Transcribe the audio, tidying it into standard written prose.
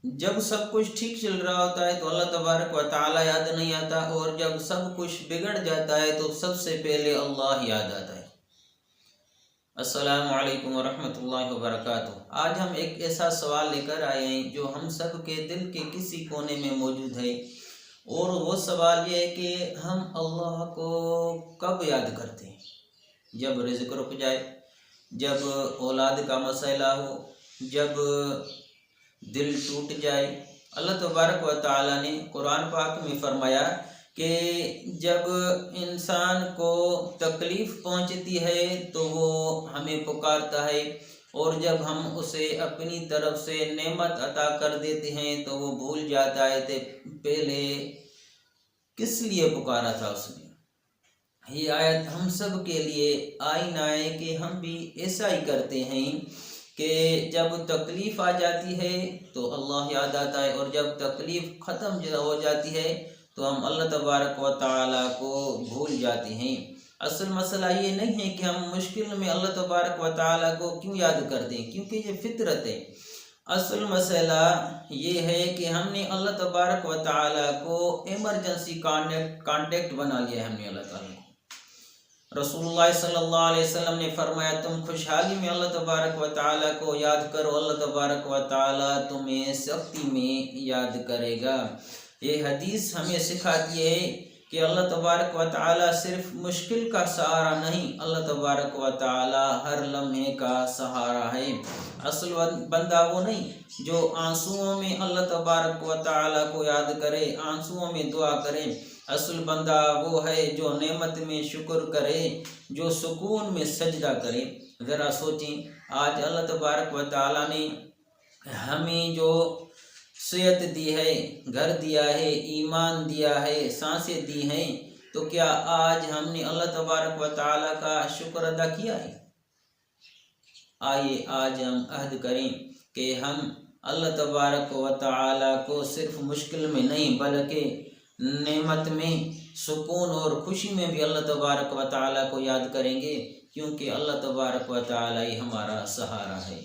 جب سب کچھ ٹھیک چل رہا ہوتا ہے تو اللہ تبارک و تعالی یاد نہیں آتا، اور جب سب کچھ بگڑ جاتا ہے تو سب سے پہلے اللہ یاد آتا ہے۔ السلام علیکم ورحمۃ اللہ وبرکاتہ۔ آج ہم ایک ایسا سوال لے کر آئے ہیں جو ہم سب کے دل کے کسی کونے میں موجود ہے، اور وہ سوال یہ ہے کہ ہم اللہ کو کب یاد کرتے ہیں؟ جب رزق رک جائے، جب اولاد کا مسئلہ ہو، جب دل ٹوٹ جائے۔ اللہ تبارک و تعالیٰ نے قرآن پاک میں فرمایا کہ جب انسان کو تکلیف پہنچتی ہے تو وہ ہمیں پکارتا ہے، اور جب ہم اسے اپنی طرف سے نعمت عطا کر دیتے ہیں تو وہ بھول جاتا ہے کہ پہلے کس لیے پکارا تھا اس نے۔ یہ آیت ہم سب کے لیے آئینہ ہے کہ ہم بھی ایسا ہی کرتے ہیں کہ جب تکلیف آ جاتی ہے تو اللہ یاد آتا ہے، اور جب تکلیف ختم ہو جاتی ہے تو ہم اللہ تبارک و تعالیٰ کو بھول جاتے ہیں۔ اصل مسئلہ یہ نہیں ہے کہ ہم مشکل میں اللہ تبارک و تعالیٰ کو کیوں یاد کرتے ہیں، کیونکہ یہ فطرت ہے۔ اصل مسئلہ یہ ہے کہ ہم نے اللہ تبارک و تعالیٰ کو ایمرجنسی کانٹیکٹ بنا لیا ہے۔ ہم نے اللہ تعالیٰ کو، رسول اللہ صلی اللہ علیہ وسلم نے فرمایا تم خوشحالی میں اللہ تبارک و تعالیٰ کو یاد کرو، اللہ تبارک و تعالیٰ تمہیں سختی میں یاد کرے گا۔ یہ حدیث ہمیں سکھاتی ہے کہ اللہ تبارک و تعالیٰ صرف مشکل کا سہارا نہیں، اللہ تبارک و تعالیٰ ہر لمحے کا سہارا ہے۔ اصل بندہ وہ نہیں جو آنسوؤں میں اللہ تبارک و تعالیٰ کو یاد کرے، آنسوؤں میں دعا کرے۔ اصل بندہ وہ ہے جو نعمت میں شکر کرے، جو سکون میں سجدہ کرے۔ ذرا سوچیں، آج اللہ تبارک و تعالیٰ نے ہمیں جو صحت دی ہے، گھر دیا ہے، ایمان دیا ہے، سانسیں دی ہیں، تو کیا آج ہم نے اللہ تبارک و تعالیٰ کا شکر ادا کیا ہے؟ آئیے آج ہم عہد کریں کہ ہم اللہ تبارک و تعالیٰ کو صرف مشکل میں نہیں بلکہ نعمت میں، سکون اور خوشی میں بھی اللہ تبارک و تعالیٰ کو یاد کریں گے، کیونکہ اللہ تبارک و تعالیٰ ہی ہمارا سہارا ہے۔